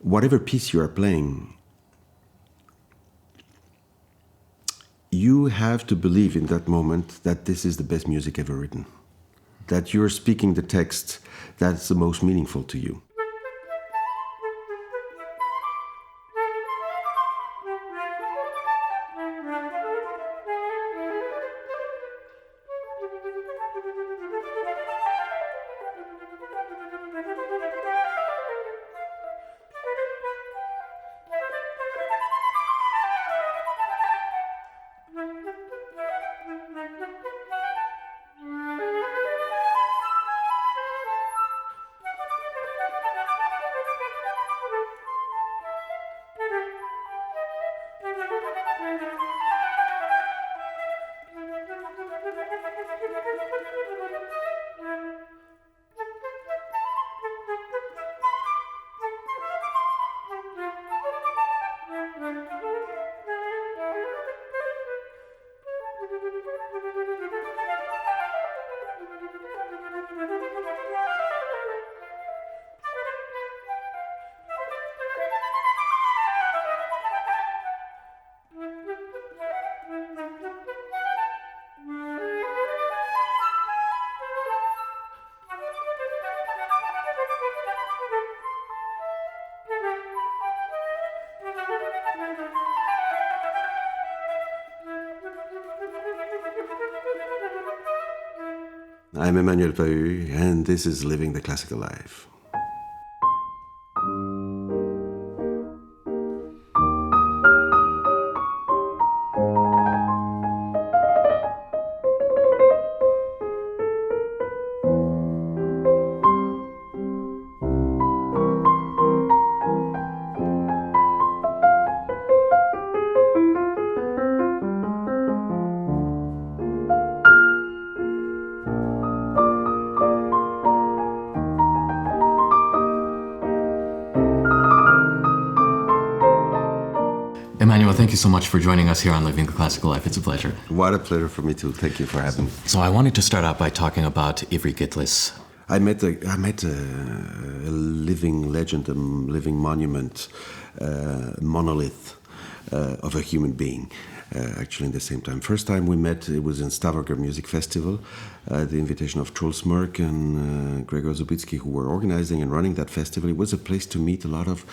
whatever piece you are playing, you have to believe in that moment that this is the best music ever written, that you're speaking the text that's the most meaningful to you. I'm Emmanuel Pahud, and this is Living the Classical Life. Emmanuel, thank you so much for joining us here on Living the Classical Life. It's a pleasure. What a pleasure for me too. Thank you for having me. So I wanted to start out by talking about Ivry Gitlis. I met a living legend, a living monument, monolith of a human being. Actually, in the same time. First time we met, it was in Stavanger Music Festival, the invitation of Truls Mørk and Gregor Zubitsky, who were organizing and running that festival. It was a place to meet a lot of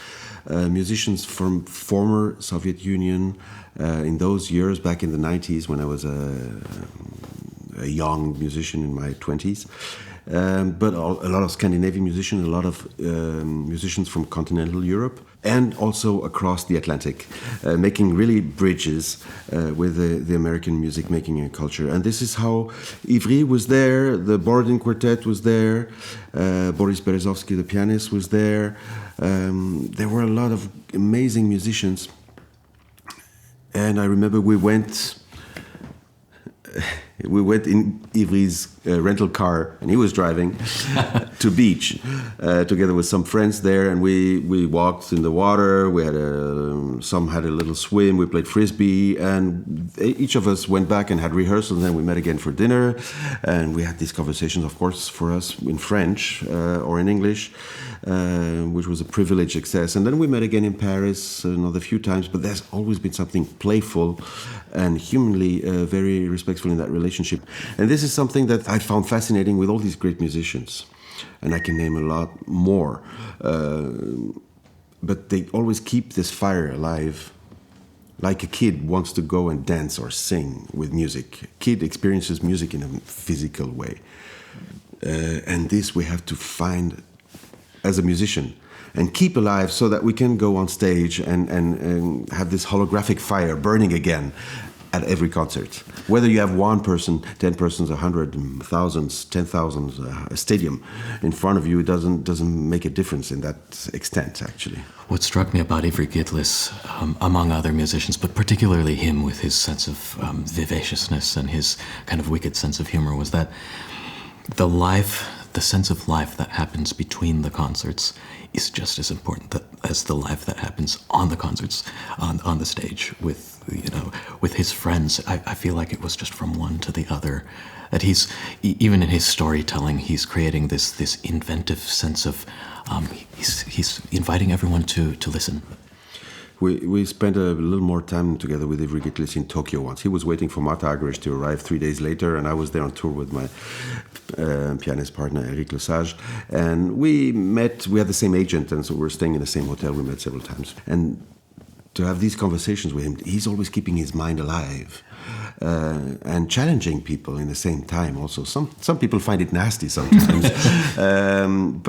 musicians from former Soviet Union in those years, back in the 90s, when I was a young musician in my 20s. But a lot of Scandinavian musicians, a lot of musicians from continental Europe, and also across the Atlantic, making really bridges with the American music making culture. And this is how Ivry was there, the Borodin Quartet was there, Boris Berezovsky, the pianist, was there. There were a lot of amazing musicians. And I remember we went in Ivry's rental car, and he was driving to beach together with some friends there, and we walked in the water. We had some had a little swim. We played frisbee, and each of us went back and had rehearsals. And then we met again for dinner, and we had these conversations, of course, for us in French or in English, which was a privileged access. And then we met again in Paris another few times. But there's always been something playful and humanly very respectful in that relationship. And this is something that I found fascinating with all these great musicians. And I can name a lot more. But they always keep this fire alive. Like a kid wants to go and dance or sing with music. A kid experiences music in a physical way. And this we have to find as a musician and keep alive so that we can go on stage and have this holographic fire burning again at every concert. Whether you have one person, 10 persons, 100, thousands, 10,000, a stadium in front of you, it doesn't make a difference in that extent, actually. What struck me about Ivry Gitlis, among other musicians, but particularly him with his sense of vivaciousness and his kind of wicked sense of humor, was that the life the sense of life that happens between the concerts is just as important as the life that happens on the concerts, on the stage with his friends. I feel like it was just from one to the other. That he's, even in his storytelling, he's creating this inventive sense of, he's inviting everyone to listen. We spent a little more time together with Ivry Gitlis in Tokyo once. He was waiting for Martha Argerich to arrive 3 days later, and I was there on tour with my pianist partner, Eric Lesage. And we met, we had the same agent, and so we were staying in the same hotel. We met several times. And to have these conversations with him, he's always keeping his mind alive. And challenging people in the same time also. Some people find it nasty sometimes.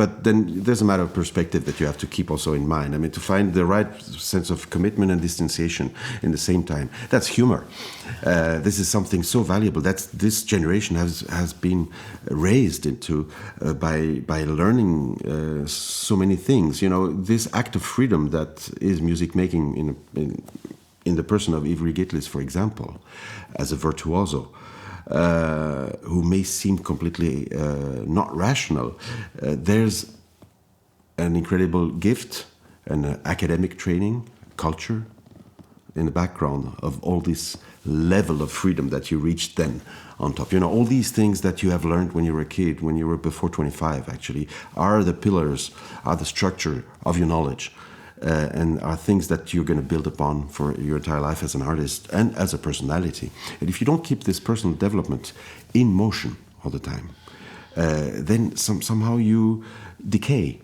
But then there's a matter of perspective that you have to keep also in mind. I mean, to find the right sense of commitment and distanciation in the same time. That's humor. This is something so valuable. This generation has been raised into by learning so many things. You know, this act of freedom that is music making in the person of Ivry Gitlis, for example, as a virtuoso, who may seem completely not rational. There's an incredible gift, an academic training, culture in the background of all this level of freedom that you reached then on top. You know, all these things that you have learned when you were a kid, when you were before 25 actually, are the pillars, are the structure of your knowledge. And are things that you're going to build upon for your entire life as an artist and as a personality. And if you don't keep this personal development in motion all the time, then somehow you decay.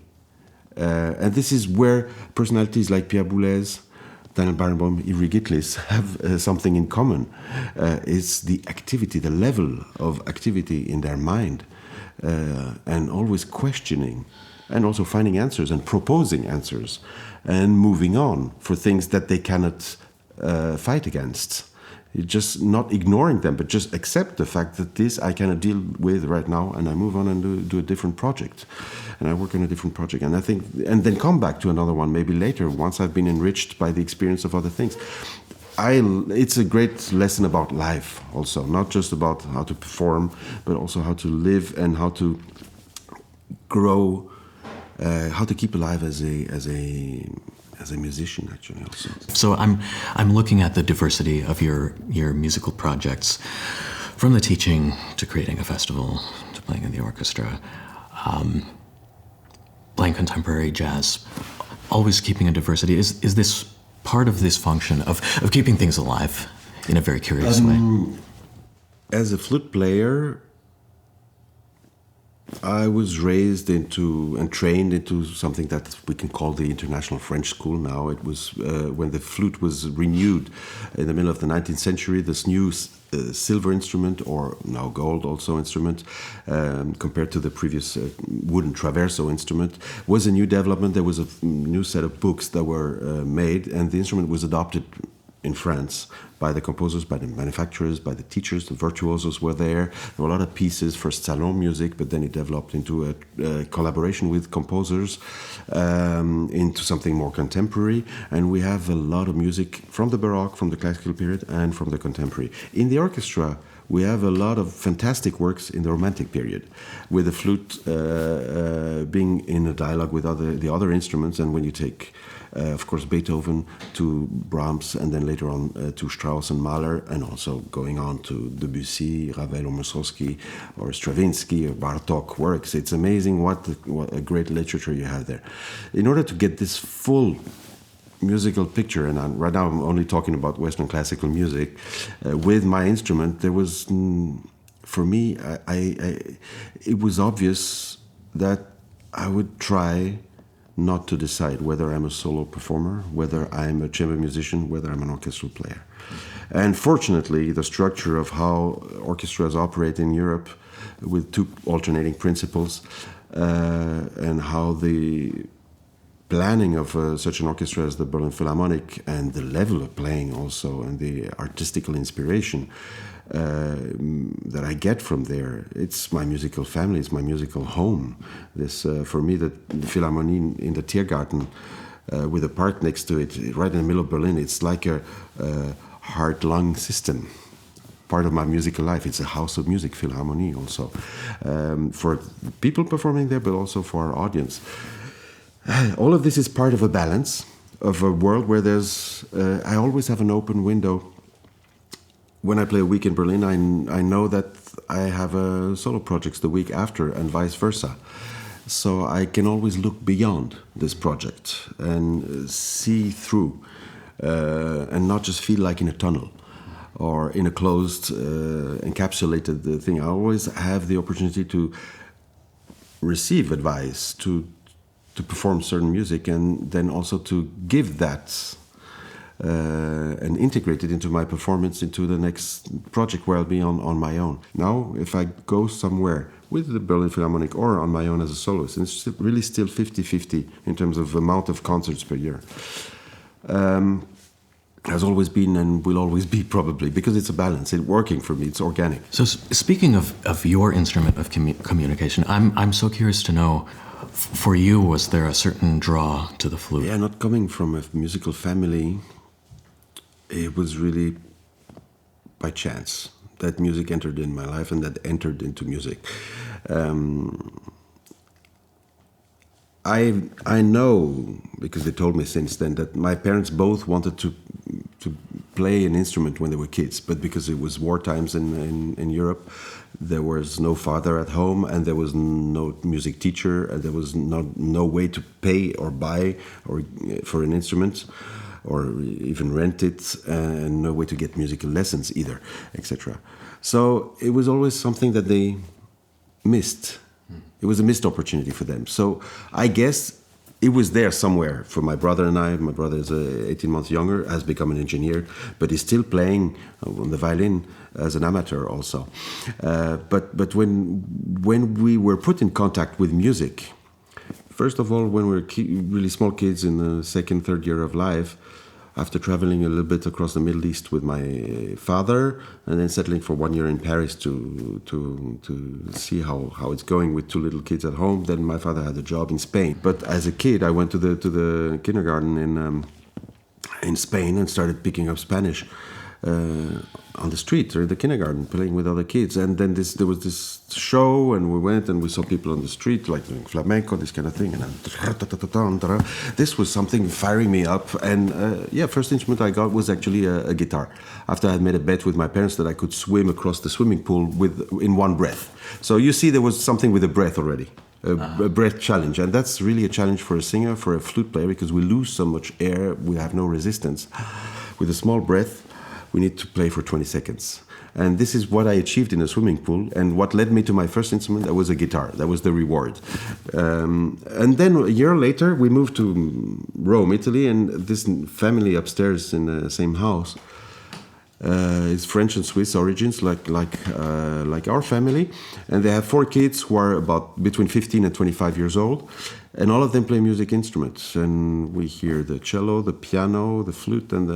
And this is where personalities like Pierre Boulez, Daniel Barenboim, Ivry Gitlis have something in common. It's the activity, the level of activity in their mind, and always questioning, and also finding answers and proposing answers, and moving on for things that they cannot fight against. Just not ignoring them, but just accept the fact that this I cannot deal with right now, and I move on and do a different project, and I work on a different project, and I think, and then come back to another one maybe later once I've been enriched by the experience of other things. It's a great lesson about life, also, not just about how to perform, but also how to live and how to grow. How to keep alive as a musician, actually, also. So I'm looking at the diversity of your musical projects, from the teaching to creating a festival to playing in the orchestra, playing contemporary jazz, always keeping a diversity. Is this part of this function of keeping things alive in a very curious way? As a flute player, I was raised into and trained into something that we can call the International French School now. It was when the flute was renewed in the middle of the 19th century, this new silver instrument, or now gold also instrument, compared to the previous wooden traverso instrument, was a new development. There was a new set of books that were made, and the instrument was adopted in France by the composers, by the manufacturers, by the teachers. The virtuosos were there. There were a lot of pieces, first salon music, but then it developed into a collaboration with composers, into something more contemporary. And we have a lot of music from the Baroque, from the classical period, and from the contemporary. In the orchestra, we have a lot of fantastic works in the Romantic period, with the flute being in a dialogue with the other instruments. And when you take of course, Beethoven to Brahms, and then later on to Strauss and Mahler, and also going on to Debussy, Ravel, or Mussorgsky, or Stravinsky, or Bartók works. It's amazing what a great literature you have there. In order to get this full musical picture, and right now I'm only talking about Western classical music, with my instrument, there was, for me, it was obvious that I would try not to decide whether I'm a solo performer, whether I'm a chamber musician, whether I'm an orchestral player. And fortunately, the structure of how orchestras operate in Europe, with two alternating principles, and how the planning of such an orchestra as the Berlin Philharmonic, and the level of playing also, and the artistical inspiration that I get from there. It's my musical family, it's my musical home. This, for me, the Philharmonie in the Tiergarten, with a park next to it, right in the middle of Berlin, it's like a heart-lung system. part of my musical life. It's a house of music, Philharmonie also, for people performing there, but also for our audience. All of this is part of a balance of a world where there's. I always have an open window. When I play a week in Berlin, I know that I have solo projects the week after, and vice versa. So I can always look beyond this project and see through, and not just feel like in a tunnel or in a closed, encapsulated thing. I always have the opportunity to receive advice, to perform certain music, and then also to give that and integrate it into my performance, into the next project where I'll be on my own. Now, if I go somewhere with the Berlin Philharmonic or on my own as a soloist, it's really still 50-50 in terms of amount of concerts per year. Has always been and will always be, probably, because it's a balance. It's working for me. It's organic. So speaking of your instrument of communication, I'm so curious to know, for you, was there a certain draw to the flute? Yeah, not coming from a musical family, it was really by chance that music entered in my life and that entered into music. I know, because they told me since then, that my parents both wanted to play an instrument when they were kids, but because it was war times in Europe, there was no father at home, and there was no music teacher, and there was no way to pay or buy for an instrument, or even rent it, and no way to get musical lessons either, etc. So it was always something that they missed. It was a missed opportunity for them. So I guess it was there somewhere for my brother and I. My brother is 18 months younger, has become an engineer, but is still playing on the violin as an amateur also. But when we were put in contact with music, first of all, when we were really small kids in the second, third year of life, after traveling a little bit across the Middle East with my father, and then settling for 1 year in Paris to see how it's going with two little kids at home. Then my father had a job in Spain. But as a kid, I went to the kindergarten in Spain and started picking up Spanish on the street or in the kindergarten, playing with other kids. And then there was this show, and we went and we saw people on the street like doing flamenco, this kind of thing, and this was something firing me up. And first instrument I got was actually a guitar, after I had made a bet with my parents that I could swim across the swimming pool in one breath. So you see, there was something with a breath already. A breath challenge, and that's really a challenge for a singer, for a flute player, because we lose so much air, we have no resistance. With a small breath, we need to play for 20 seconds. And this is what I achieved in a swimming pool, and what led me to my first instrument, that was a guitar. That was the reward. And then a year later, we moved to Rome, Italy, and this family upstairs in the same house is French and Swiss origins, like our family. And they have 4 kids who are about between 15 and 25 years old. And all of them play music instruments, and we hear the cello, the piano, the flute, and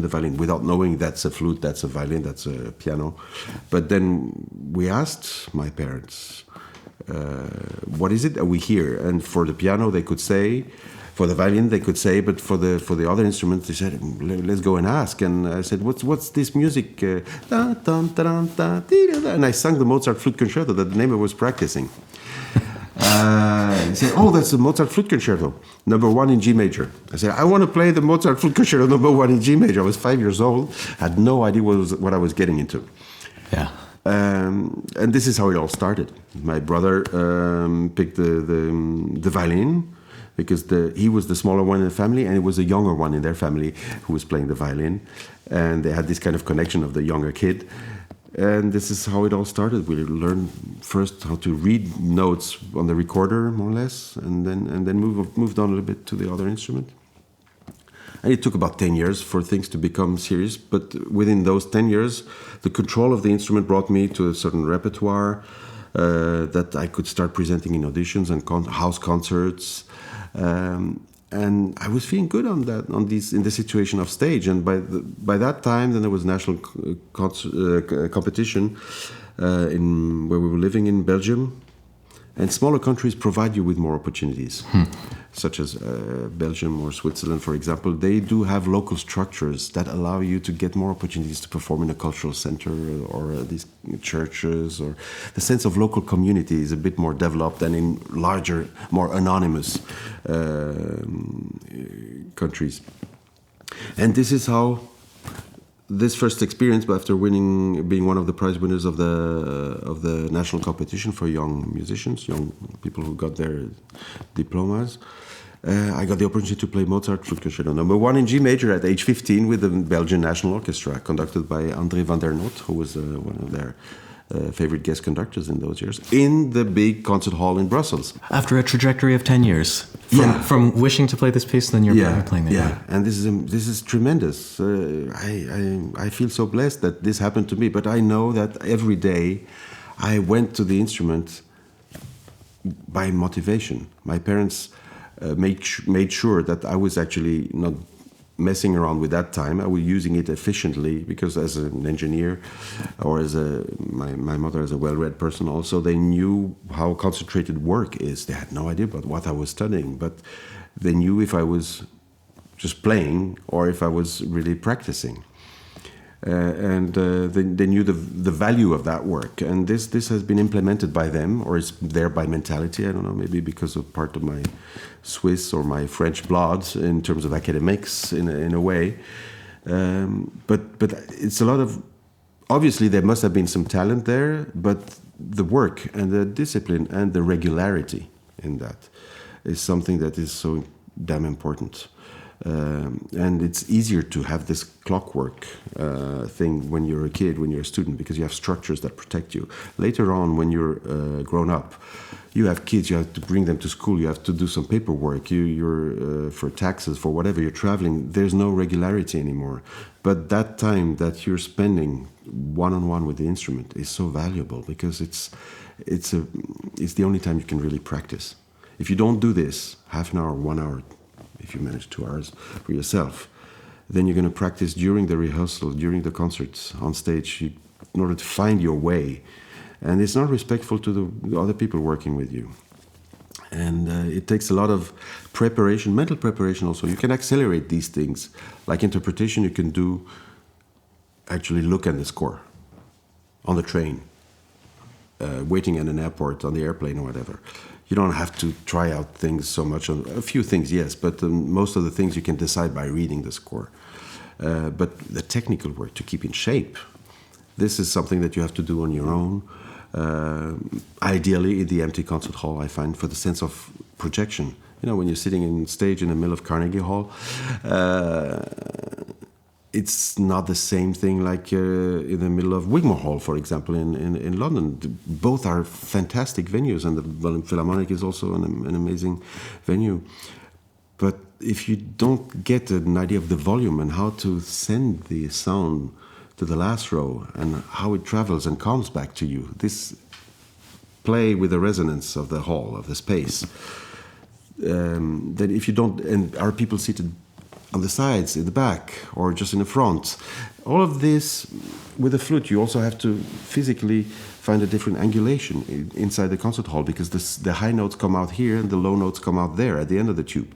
the violin, without knowing that's a flute, that's a violin, that's a piano. But then we asked my parents, what is it that we hear? And for the piano, they could say. For the violin, they could say, but for the other instruments, they said, let's go and ask. And I said, what's this music? And I sang the Mozart Flute Concerto that the neighbor was practicing. He said, that's the Mozart Flute Concerto, number 1 in G major. I said, I want to play the Mozart Flute Concerto number 1 in G major. I was 5 years old, had no idea what I was getting into. Yeah. And this is how it all started. My brother picked the violin, because he was the smaller one in the family, and it was a younger one in their family who was playing the violin. And they had this kind of connection of the younger kid. And this is how it all started. We learned first how to read notes on the recorder, more or less, and then moved on a little bit to the other instrument. And it took about 10 years for things to become serious. But within those 10 years, the control of the instrument brought me to a certain repertoire that I could start presenting in auditions and house concerts. And I was feeling good in the situation of stage. And by that time, then there was national competition where we were living in Belgium. And smaller countries provide you with more opportunities, such as Belgium or Switzerland, for example. They do have local structures that allow you to get more opportunities to perform in a cultural center or these churches. Or the sense of local community is a bit more developed than in larger, more anonymous countries. And this is how this first experience, after being one of the prize winners of the national competition for young musicians, young people who got their diplomas, I got the opportunity to play Mozart Flute Concerto No. 1 in G major at age 15 with the Belgian National Orchestra, conducted by André van der Noot, who was one of their favorite guest conductors in those years, in the big concert hall in Brussels. After a trajectory of 10 years, from wishing to play this piece, then you're playing it. Yeah, and this is tremendous. I feel so blessed that this happened to me, but I know that every day I went to the instrument by motivation. My parents made sure that I was actually not messing around with that time. I was using it efficiently, because as an engineer, or as my mother as a well-read person also, they knew how concentrated work is. They had no idea about what I was studying, but they knew if I was just playing or if I was really practicing. And they knew the value of that work, and this has been implemented by them, or is there by mentality. I don't know, maybe because of part of my Swiss or my French blood in terms of academics in a way. But it's a lot of, obviously there must have been some talent there, but the work and the discipline and the regularity in that is something that is so damn important. And it's easier to have this clockwork thing when you're a kid, when you're a student, because you have structures that protect you. Later on, when you're grown up, you have kids, you have to bring them to school, you have to do some paperwork, you're for taxes, for whatever, you're traveling, there's no regularity anymore. But that time that you're spending one-on-one with the instrument is so valuable, because it's the only time you can really practice. If you don't do this, half an hour, 1 hour, if you manage 2 hours for yourself, then you're going to practice during the rehearsal, during the concerts, on stage, in order to find your way. And it's not respectful to the other people working with you. And it takes a lot of preparation, mental preparation also. You can accelerate these things. Like interpretation, you can do, actually look at the score on the train, waiting at an airport, on the airplane or whatever. You don't have to try out things so much. A few things, yes, but most of the things you can decide by reading the score. But the technical work to keep in shape, this is something that you have to do on your own. Ideally, in the empty concert hall, I find, for the sense of projection. You know, when you're sitting on stage in the middle of Carnegie Hall, it's not the same thing like in the middle of Wigmore Hall, for example, in London. Both are fantastic venues, and the Berlin Philharmonic is also an amazing venue. But if you don't get an idea of the volume and how to send the sound to the last row and how it travels and comes back to you, this play with the resonance of the hall, of the space, then if you don't, and are people seated on the sides, in the back, or just in the front. All of this, with the flute, you also have to physically find a different angulation inside the concert hall, because the high notes come out here and the low notes come out there at the end of the tube.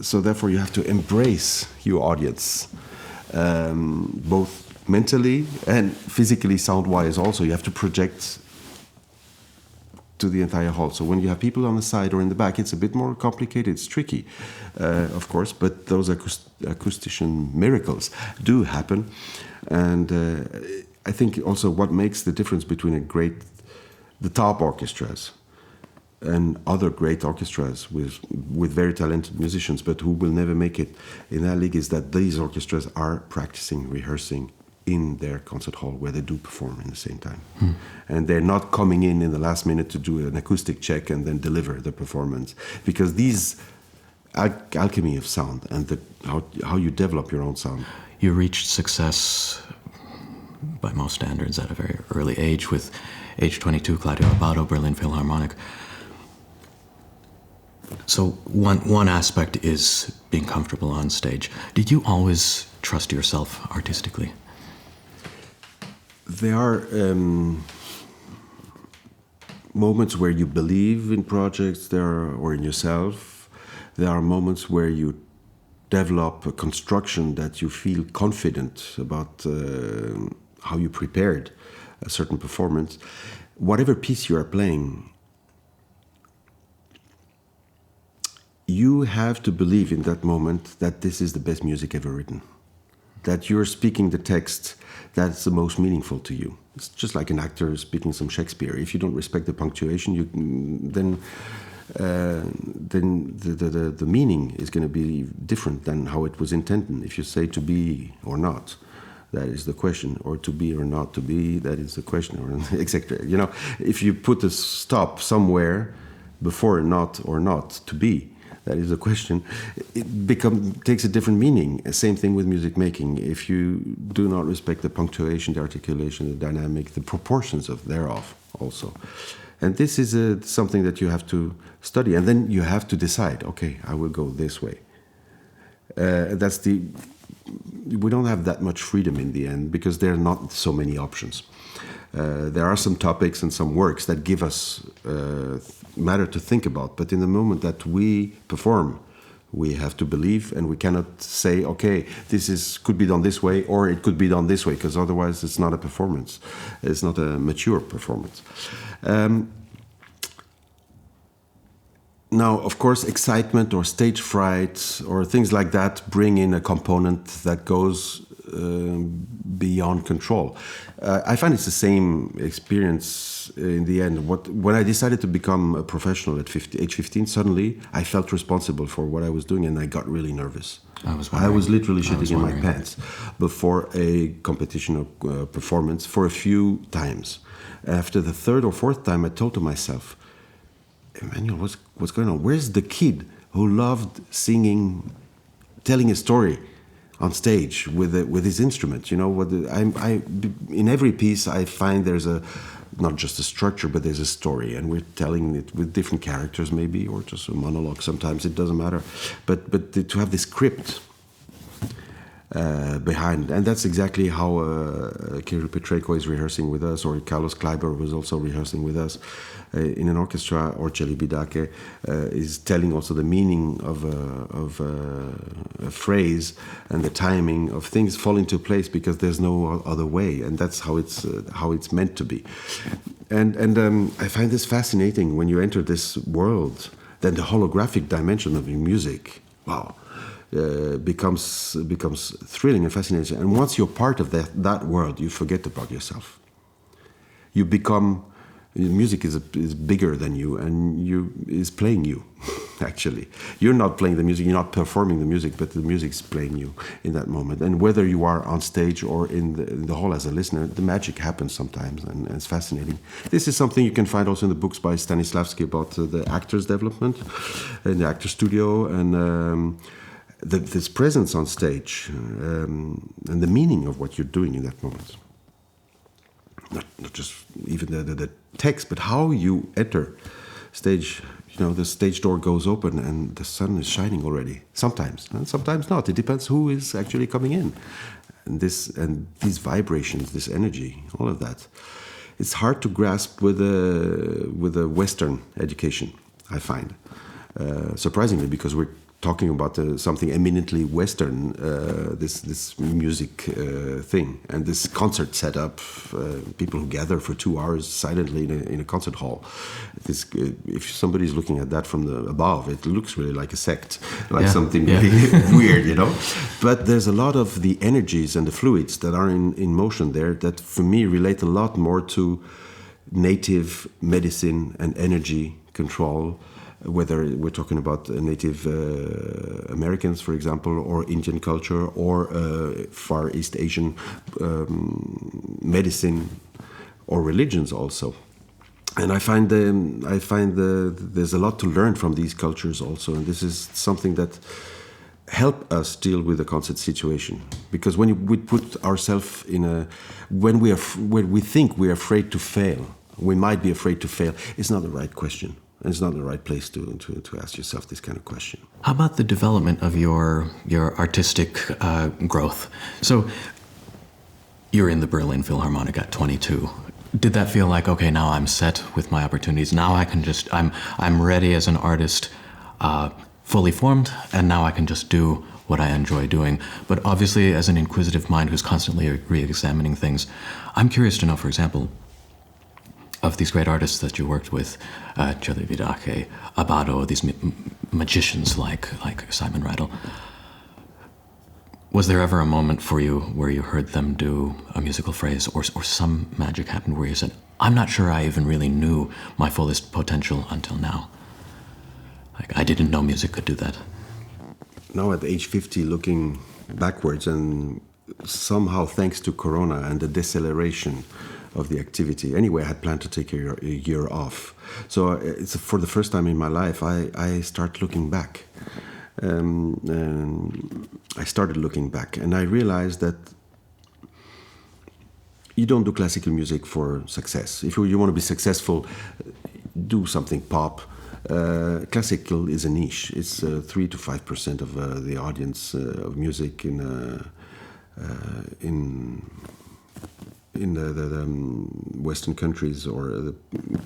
So therefore you have to embrace your audience, both mentally and physically, sound-wise also. You have to project to the entire hall. So when you have people on the side or in the back, it's a bit more complicated. It's tricky, of course, but those acoustician miracles do happen. And I think also what makes the difference between the top orchestras and other great orchestras with very talented musicians, but who will never make it in that league, is that these orchestras are practicing, rehearsing in their concert hall, where they do perform in the same time. And they're not coming in the last minute to do an acoustic check and then deliver the performance, because these alchemy of sound and how you develop your own sound. You reached success by most standards at a very early age, with age 22, Claudio Abbado, Berlin Philharmonic. So one aspect is being comfortable on stage. Did you always trust yourself artistically? There are moments where you believe in projects or in yourself. There are moments where you develop a construction that you feel confident about how you prepared a certain performance. Whatever piece you are playing, you have to believe in that moment that this is the best music ever written. That you're speaking the text that's the most meaningful to you. It's just like an actor speaking some Shakespeare. If you don't respect the punctuation, then the meaning is going to be different than how it was intended. If you say to be or not, that is the question, or to be or not to be, that is the question, or etc. You know, if you put a stop somewhere before not or not to be, that is the question, it takes a different meaning. Same thing with music making. If you do not respect the punctuation, the articulation, the dynamic, the proportions thereof also. And this is something that you have to study. And then you have to decide, okay, I will go this way. We don't have that much freedom in the end because there are not so many options. There are some topics and some works that give us matter to think about, but in the moment that we perform, we have to believe, and we cannot say, okay, could be done this way, or it could be done this way, because otherwise it's not a performance. It's not a mature performance. Now, of course, excitement or stage fright or things like that bring in a component that goes beyond control. I find it's the same experience in the end. When I decided to become a professional at age 15, suddenly I felt responsible for what I was doing, and I got really nervous. I was literally shitting in my pants before a competition or performance for a few times. After the third or fourth time, I told to myself, Emmanuel, what's going on? Where's the kid who loved singing, telling a story on stage with his instrument? You know, in every piece I find there's not just a structure, but there's a story, and we're telling it with different characters maybe, or just a monologue. Sometimes it doesn't matter, but to have this script behind, and that's exactly how Kirill Petrenko is rehearsing with us, or Carlos Kleiber was also rehearsing with us in an orchestra, or Celibidache is telling also the meaning of a phrase, and the timing of things fall into place because there's no other way, and that's how it's meant to be. And I find this fascinating when you enter this world. Then the holographic dimension of your music, wow. Becomes thrilling and fascinating. And once you're part of that world, you forget about yourself. You become, music is bigger than you, and is playing you, actually. You're not playing the music, you're not performing the music, but the music is playing you in that moment. And whether you are on stage or in the hall as a listener, the magic happens sometimes, and it's fascinating. This is something you can find also in the books by Stanislavski about the actor's development in the actor studio, and this presence on stage, and the meaning of what you're doing in that moment. Not just even the text, but how you enter stage. You know, the stage door goes open and the sun is shining already. Sometimes, and sometimes not. It depends who is actually coming in. And these vibrations, this energy, all of that. It's hard to grasp with a Western education, I find. Surprisingly, because we're talking about something eminently Western, this music thing, and this concert setup, people who gather for 2 hours silently in a concert hall. If somebody's looking at that from above, it looks really like a sect, like something really weird, you know. But there's a lot of the energies and the fluids that are in motion there that, for me, relate a lot more to native medicine and energy control, whether we're talking about Native Americans, for example, or Indian culture, or Far East Asian medicine, or religions also. And I find there's a lot to learn from these cultures also, and this is something that help us deal with the concert situation. Because when we put ourselves when we think we're afraid to fail, we might be afraid to fail, it's not the right question. And it's not the right place to ask yourself this kind of question. How about the development of your artistic growth? So you're in the Berlin Philharmonic at 22. did that feel like, okay, now I'm set with my opportunities. Now I can just, I'm ready as an artist, fully formed, and now I can just do what I enjoy doing. But obviously, as an inquisitive mind who's constantly re-examining things, I'm curious to know, for example, of these great artists that you worked with, Celibidache, Abado, these magicians like Simon Rattle. Was there ever a moment for you where you heard them do a musical phrase or some magic happened where you said, I'm not sure I even really knew my fullest potential until now? Like, I didn't know music could do that. Now at age 50, looking backwards, and somehow thanks to Corona and the deceleration of the activity. Anyway, I had planned to take a year off. So it's for the first time in my life, I start looking back. I started looking back, and I realized that you don't do classical music for success. If you want to be successful, do something pop. Classical is a niche. It's 3 to 5% of the audience of music in the Western countries, or the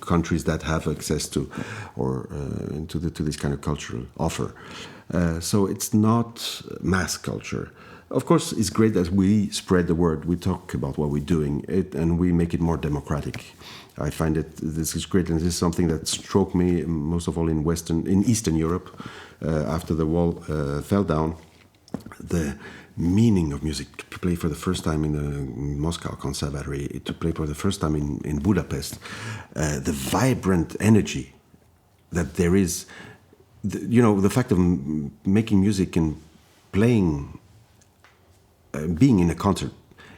countries that have access to or to this kind of cultural offer. So it's not mass culture. Of course, it's great that we spread the word. We talk about what we're doing, and we make it more democratic. I find this is great, and this is something that struck me most of all in Eastern Europe after the wall fell down. The meaning of music, to play for the first time in the Moscow Conservatory, to play for the first time in Budapest, the vibrant energy that there is, the fact of making music and playing, being in a concert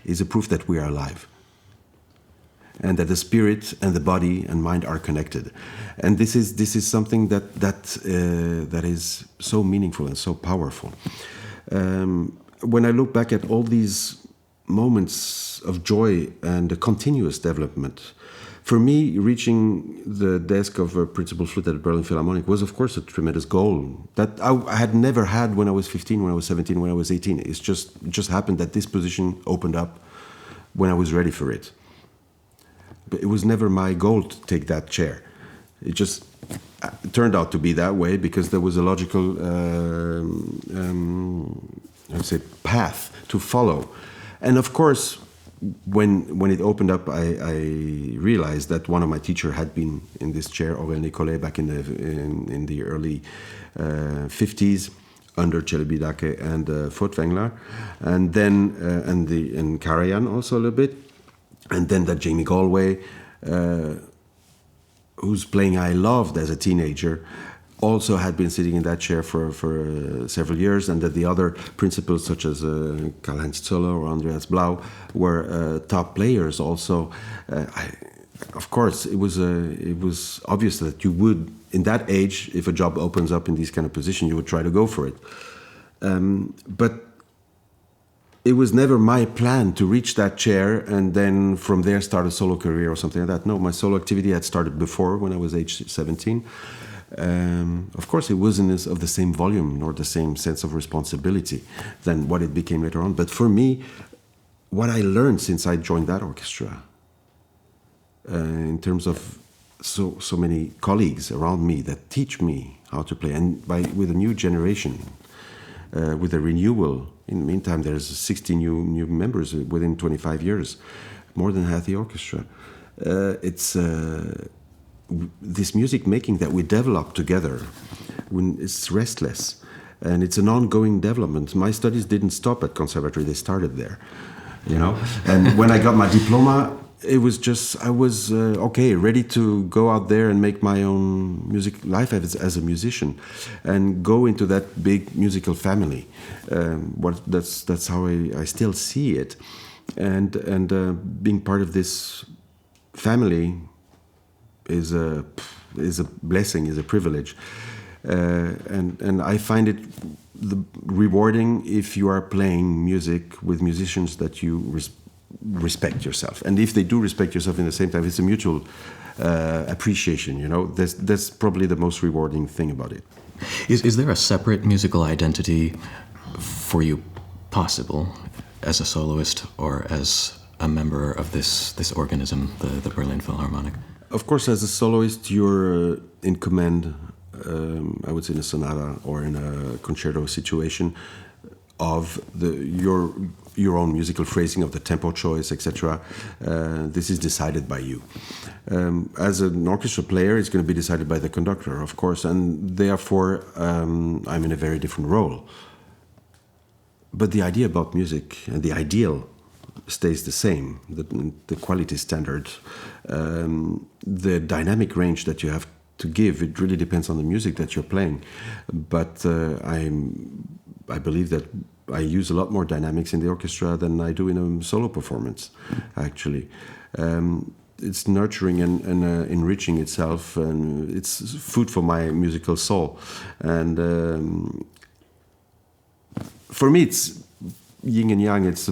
is a proof that we are alive, and that the spirit and the body and mind are connected, and this is something that is so meaningful and so powerful. When I look back at all these moments of joy and the continuous development, for me, reaching the desk of a principal flute at the Berlin Philharmonic was, of course, a tremendous goal that I had never had when I was 15, when I was 17, when I was 18. It just happened that this position opened up when I was ready for it. But it was never my goal to take that chair. It just turned out to be that way because there was a logical path to follow. And of course, when it opened up, I realized that one of my teachers had been in this chair, Aurel Nicolet, back in the early 50s, under Celibidache and Furtwängler, and then and Karajan also a little bit, and then that Jamie Galway, whose playing I loved as a teenager, also had been sitting in that chair for several years, and that the other principals such as Karl-Heinz Zoller or Andreas Blau were top players also. Of course, it was obvious that you would, in that age, if a job opens up in this kind of position, you would try to go for it. But it was never my plan to reach that chair and then from there start a solo career or something like that. No, my solo activity had started before, when I was age 17. Of course, it wasn't of the same volume nor the same sense of responsibility than what it became later on. But for me, what I learned since I joined that orchestra, in terms of so many colleagues around me that teach me how to play, and with a new generation, with a renewal. In the meantime, there's 60 new members within 25 years, more than half the orchestra. It's this music making that we develop together. It's restless, and it's an ongoing development. My studies didn't stop at conservatory; they started there, And when I got my diploma, it was just I was ready to go out there and make my own music life as a musician, and go into that big musical family. That's how I still see it, and being part of this family is a blessing, is a privilege, and I find it rewarding if you are playing music with musicians that you respect yourself, and if they do respect yourself in the same time, it's a mutual appreciation. That's probably the most rewarding thing about it. Is there a separate musical identity for you possible as a soloist or as a member of this organism, the Berlin Philharmonic? Of course, as a soloist, you're in command, I would say in a sonata or in a concerto situation, of your own musical phrasing, of the tempo choice, etc. This is decided by you. As an orchestra player, it's going to be decided by the conductor, of course, and therefore I'm in a very different role. But the idea about music and the ideal stays the same, the quality standard, the dynamic range that you have to give, it really depends on the music that you're playing. But I believe that I use a lot more dynamics in the orchestra than I do in a solo performance, actually. It's nurturing and enriching itself, and it's food for my musical soul. And for me, it's yin and yang. It's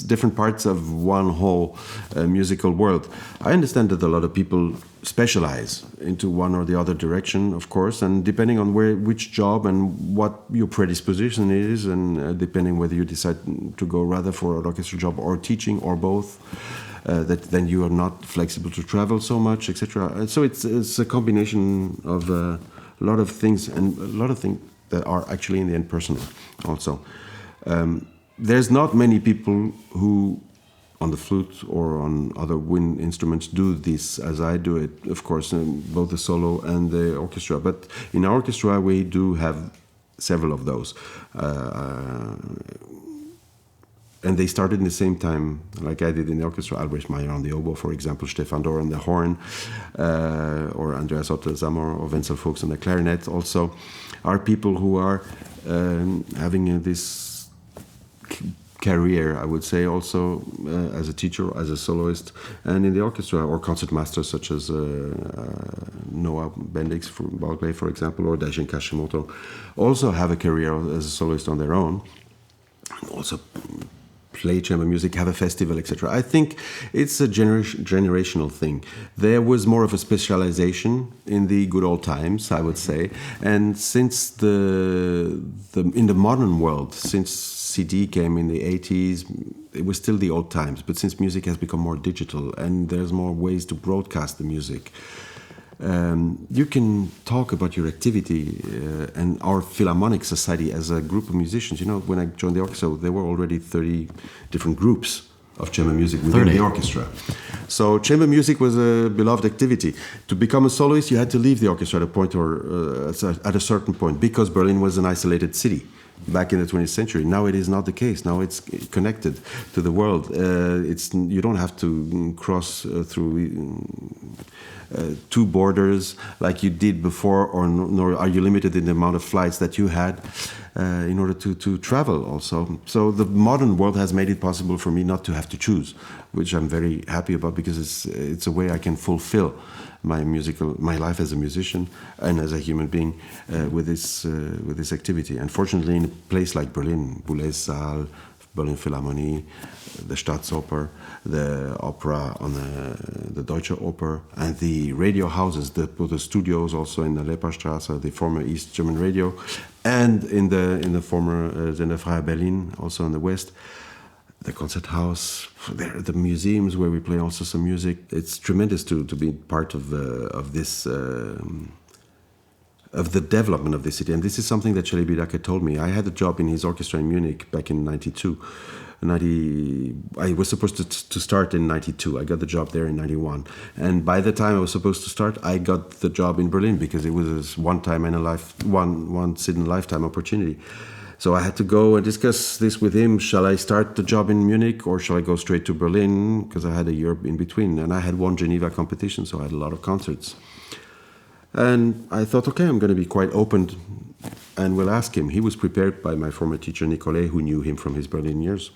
different parts of one whole musical world. I understand that a lot of people specialize into one or the other direction, of course, and depending on which job and what your predisposition is, and depending whether you decide to go rather for an orchestra job or teaching or both, that then you are not flexible to travel so much, etc. So it's a combination of a lot of things, and a lot of things that are actually in the end personal also. There's not many people who, on the flute or on other wind instruments, do this as I do it, of course, both the solo and the orchestra. But in our orchestra, we do have several of those. And they started in the same time, like I did in the orchestra. Albrecht Meyer on the oboe, for example, Stefan Dorr on the horn, or Andreas Otter-Sammer or Wenzel Fuchs on the clarinet also, are people who are having this career, I would say, also as a teacher, as a soloist, and in the orchestra, or concertmasters such as Noah Bendix from Barclay, for example, or Daijin Kashimoto, also have a career as a soloist on their own, and also play chamber music, have a festival, etc. I think it's a generational thing. There was more of a specialization in the good old times, I would say, and since in the modern world, since CD came in the 80s, it was still the old times, but since music has become more digital and there's more ways to broadcast the music, you can talk about your activity and our Philharmonic Society as a group of musicians. You know, when I joined the orchestra, there were already 30 different groups of chamber music within the orchestra. So chamber music was a beloved activity. To become a soloist, you had to leave the orchestra at a point or at a certain point, because Berlin was an isolated city back in the 20th century. Now it is not the case. Now it's connected to the world. You don't have to cross through two borders like you did before, nor are you limited in the amount of flights that you had in order to travel also. So the modern world has made it possible for me not to have to choose, which I'm very happy about, because it's a way I can fulfill my life as a musician and as a human being with this activity. Unfortunately, in a place like Berlin, Boulez Saal, Berlin Philharmonic, the Staatsoper, the opera on the Deutsche Oper, and the radio houses, the studios also in the Lepperstrasse, the former East German radio, and in the former Senderfreie Berlin, also in the West. The concert house, the museums where we play also some music. It's tremendous to be part of this of the development of this city. And this is something that Celibidache told me. I had a job in his orchestra in Munich back in 92. I was supposed to start in 92. I got the job there in 91. And by the time I was supposed to start, I got the job in Berlin, because it was once in a lifetime opportunity. So I had to go and discuss this with him. Shall I start the job in Munich, or shall I go straight to Berlin? Because I had a year in between, and I had won Geneva competition, so I had a lot of concerts. And I thought, okay, I'm going to be quite open, and will ask him. He was prepared by my former teacher Nicolet, who knew him from his Berlin years.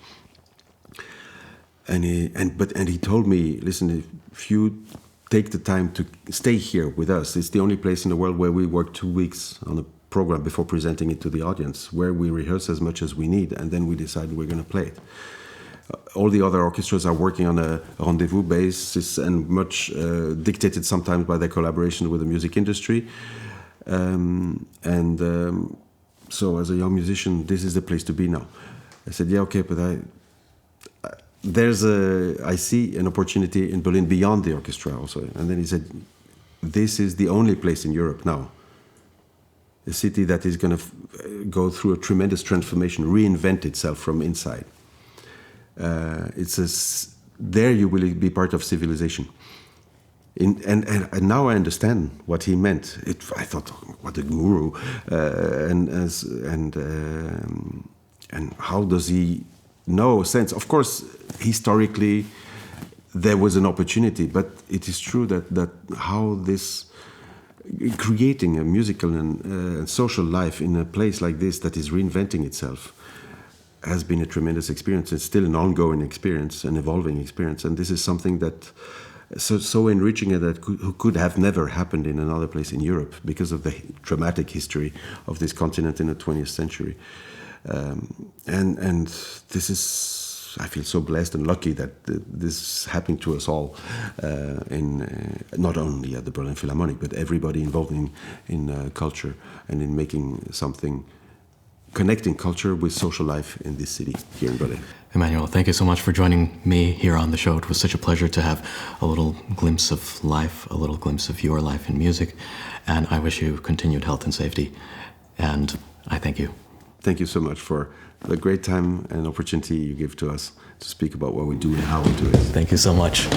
And he told me, listen, if you take the time to stay here with us, it's the only place in the world where we work 2 weeks on a program before presenting it to the audience, where we rehearse as much as we need, and then we decide we're going to play it. All the other orchestras are working on a rendezvous basis, and much dictated sometimes by their collaboration with the music industry. So as a young musician, this is the place to be now. I said, yeah, okay, but I see an opportunity in Berlin beyond the orchestra also. And then he said, this is the only place in Europe now, a city that is going to go through a tremendous transformation, reinvent itself from inside. There you will be part of civilization. And now I understand what he meant. I thought, what a guru, and how does he know sense? Of course, historically, there was an opportunity, but it is true that how this creating a musical and social life in a place like this that is reinventing itself has been a tremendous experience. It's still an ongoing experience, an evolving experience, and this is something that so enriching that could have never happened in another place in Europe because of the dramatic history of this continent in the 20th century. And this is, I feel so blessed and lucky that this is happening to us all, not only at the Berlin Philharmonic, but everybody involved in culture and in making something, connecting culture with social life in this city here in Berlin. Emmanuel, thank you so much for joining me here on the show. It was such a pleasure to have a little glimpse of life, a little glimpse of your life in music, and I wish you continued health and safety, and I thank you. Thank you so much for the great time and opportunity you give to us to speak about what we do and how we do it. Thank you so much.